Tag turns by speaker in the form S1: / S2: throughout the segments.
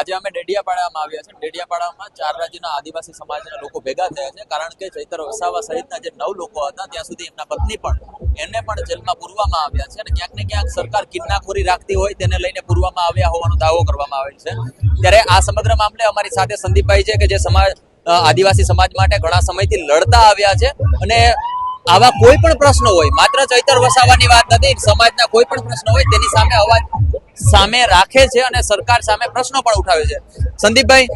S1: આજે અમે ડેડિયાપાડામાં આવ્યા છે। ડેડિયાપાડામાં 4 રાજ્યના આદિવાસી સમાજના લોકો ભેગા થયા છે, કારણ કે ચૈતર વસાવા સહિતના જે 9 લોકો હતા ત્યાં સુધી એમના પત્ની એને પણ જેલમાં પૂરવામાં આવ્યા છે અને ક્યાંક ને ક્યાંક સરકાર કિન્નાખોરી રાખતી હોય તેને લઈને પૂરવામાં આવ્યા હોવાનો દાવો કરવામાં આવે છે। ત્યારે આ સમગ્ર મામલે અમારી સાથે સંદીપભાઈ છે કે જે સમાજ આદિવાસી સમાજ માટે ઘણા સમયથી લડતા આવ્યા છે અને આવા કોઈ પણ પ્રશ્નો હોય, માત્ર ચૈતર વસાવાની વાત નથી, સમાજના કોઈ પણ પ્રશ્નો હોય તેની સામે અવાજ સામે રાખે છે અને સરકાર સામે પ્રશ્નો પણ ઉઠાવે છે। સંદીપભાઈ,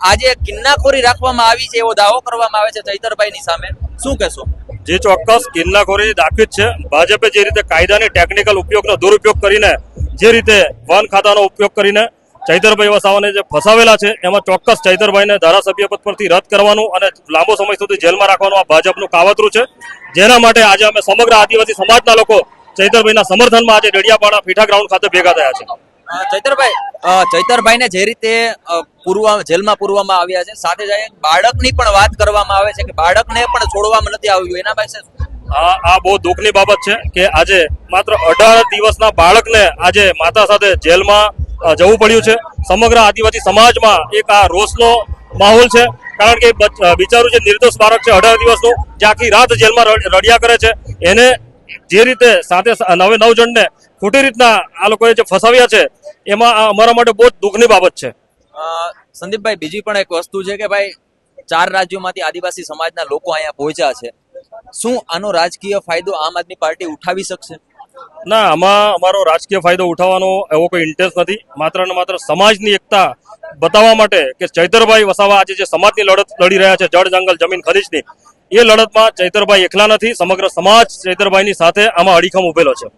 S1: આજે કિન્નાખોરી રાખવામાં આવી છે એવો દાવો કરવામાં આવે છે ચૈતરભાઈની સામે, શું કહેશો?
S2: જે ચોક્કસ કિન્નાખોરી દાખવી છે। ભાજપે જે રીતે કાયદાની ટેકનિકલ ઉપયોગનો દુરુપયોગ કરીને, જે રીતે વન ખાતાનો ઉપયોગ કરીને ચૈતરભાઈ વસાવાને જે ફસાવેલા છે, એમાં ચોક્કસ ચૈતરભાઈને ધારાસભ્ય પદ પરથી રદ કરવાનું અને લાંબો સમય સુધી જેલમાં રાખવાનું આ ભાજપનું કાવતરું છે, જેના માટે આજે અમે સમગ્ર આદિવાસી સમાજના લોકો ચૈતરભાઈના સમર્થનમાં આજે ડેડિયાપાડા પીઠા ગ્રાઉન્ડ ખાતે ભેગા થયા છે।
S1: ચૈતરભાઈને જે રીતે જેલમાં પૂરવામાં આવ્યા છે, સાથે જ બાળકની પણ વાત કરવામાં આવે છે કે બાળકને પણ છોડવામાં નથી આવ્યું, એના પાસે
S2: આ બહુ દુઃખની બાબત છે કે આજે માત્ર 18 દિવસના બાળકને આજે માતા સાથે જેલમાં જવું પડ્યું છે। સમગ્ર આદિવાસી સમાજમાં એક આ રોષનો માહોલ છે, કારણ કે બિચારું જે નિર્દોષ બાળક છે 18 દિવસનું, જે આખી રાત જેલમાં રડ્યા કરે છે, એને જે રીતે સાથે 9 જણને ખોટી રીતના આ લોકોએ જે ફસાવ્યા છે, એમાં અમારા માટે બહુ દુઃખની બાબત છે।
S1: સંદીપભાઈ, બીજી પણ એક વસ્તુ છે કે ભાઈ 4 રાજ્યોમાંથી આદિવાસી સમાજના લોકો અહીંયા પહોંચ્યા છે, શું આનો રાજકીય ફાયદો આમ આદમી પાર્ટી ઉઠાવી શકશે?
S2: ના, આમાં અમારો રાજકીય ફાયદો ઉઠાવવાનો એવો કોઈ ઇન્ટરેસ્ટ નથી। માત્ર ને માત્ર સમાજની એકતા બતાવવા માટે કે ચૈતરભાઈ વસાવા આજે જે સમાજની લડત લડી રહ્યા છે, જળ જંગલ જમીન ખનીજની, એ લડતમાં ચૈતરભાઈ એકલા નથી, સમગ્ર સમાજ ચૈતરભાઈની સાથે આમાં અડીખમ ઉભેલો છે।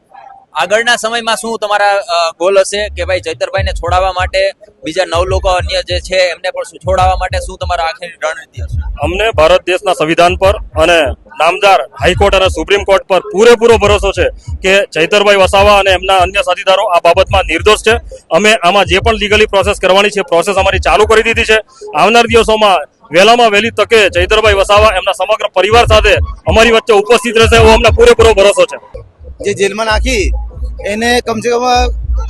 S1: આગળના સમયમાં શું તમારા ગોલ હશે કે ભાઈ ચૈતરભાઈને છોડાવવા માટે, બીજા 9 લોકો અન્ય જે છે એમને પણ છોડાવવા માટે શું તમારા આખરી રણનીતિ હશે?
S2: અમને ભારત દેશના સંવિધાન પર અને નામદાર હાઈકોર્ટ અને સુપ્રીમ કોર્ટ પર પૂરેપૂરો ભરોસો છે કે ચૈતરભાઈ વસાવા અને એમના અન્ય સાથીદારો આ બાબતમાં નિર્દોષ છે। અમે આમાં જે પણ લીગલી પ્રોસેસ કરવાની છે, પ્રોસેસ અમારી ચાલુ કરી દીધી છે। આવનાર દિવસોમાં વહેલામાં વહેલી તકે ચૈતરભાઈ વસાવા એમના સમગ્ર પરિવાર સાથે અમારી વચ્ચે ઉપસ્થિત રહેશે એવો અમને પૂરેપૂરો ભરોસો છે।
S3: જે જેલમાં નાખી એને કમસે કમ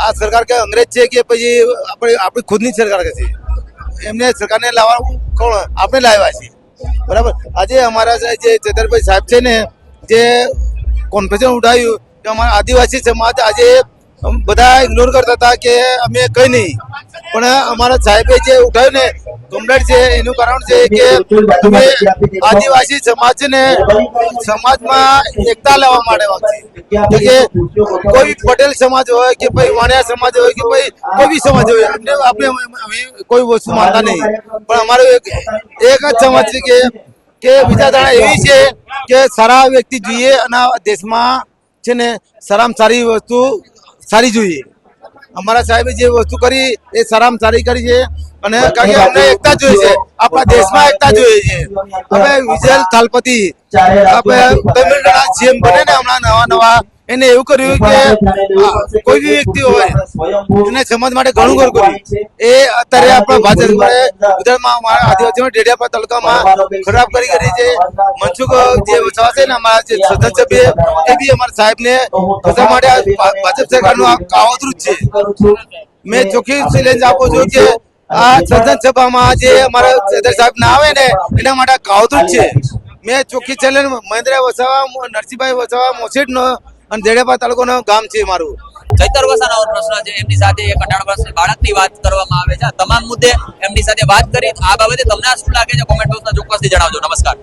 S3: આ સરકાર કે અંગ્રેજ છે કે પછી આપણી ખુદની સરકાર કે છે, એમને સરકારને લાવવાનું કોણ? આપણે લાવ્યા છીએ, બરાબર। આજે અમારા જે ચૈતરભાઈ સાહેબ છે ને, જે કોન્ફરન્સ ઉઠાવ્યું કે અમારા આદિવાસી સમાજ આજે બધા ઇગ્નોર કરતા હતા કે અમે કંઈ નહીં, પણ અમારા સાહેબે જે ઉઠાવ્યું ને કમ્પ્લેટ છે, એનું કારણ છે કે અમે આદિવાસી સમાજને સમાજમાં એકતા લાવવા માટે કે કોઈ પટેલ સમાજ હોય કે ભાઈ વાણિયા સમાજ હોય કે ભાઈ કોઈ બી સમાજ હોય, આપણે કોઈ વસ્તુ માનતા નહીં, પણ અમારો એક જ સમાજ છે કે વિચારધારા એવી છે કે સારા વ્યક્તિ જોઈએ અને દેશમાં છે ને સારામાં સારી વસ્તુ સારી જોઈએ। અમારા સાહેબે જે વસ્તુ કરી એ સારામાં સારી કરી છે અને કારણ કે અમને એકતા જોઈએ છે, આપણા દેશમાં એકતા જોઈએ છે। હવે વિજય થાલપતિ આપણે તમિલનાડુ સીએમ બને ને હમણાં નવા એને એવું કર્યું કે કોઈ બી વ્યક્તિ હોય એને સમાજ માટે ઘણું ઘણું કર્યું, એ અત્યારે આપણા ભાજપ ગુજરાતમાં અમારા આદિવાસીઓ ડેડિયાપાડા તાલુકામાં ખરાબ કરી છે। મનસુખ જે વસાવા છે ને અમારા જે સંસદ સભ્ય, એ બી અમારા સાહેબને ફસવા માટે ભાજપ સરકારનું આ કાવતરું જ છે। મેં ચોખ્ખી ચેલેન્જ આપું છું કે આ સંસદ સભામાં જે અમારા ચૈતર સાહેબ ના આવે ને એના માટે કાવતરું જ છે। મેં ચોખ્ખી ચેલેન્જ મહેન્દ્ર વસાવા, નરસિંહભાઈ વસાવા, મોસીટનો અને ડેડિયાપાડા તાલુકાનું ગામ છે મારું।
S1: ચૈતર વસાવાનો પ્રશ્ન છે, એમની સાથે એક 18 વર્ષની બાળકની વાત કરવામાં આવે છે, તમામ મુદ્દે એમની સાથે વાત કરી। આ બાબતે તમને શું લાગે છે, કોમેન્ટ બોક્સમાં ચોક્કસથી જણાવજો। નમસ્કાર।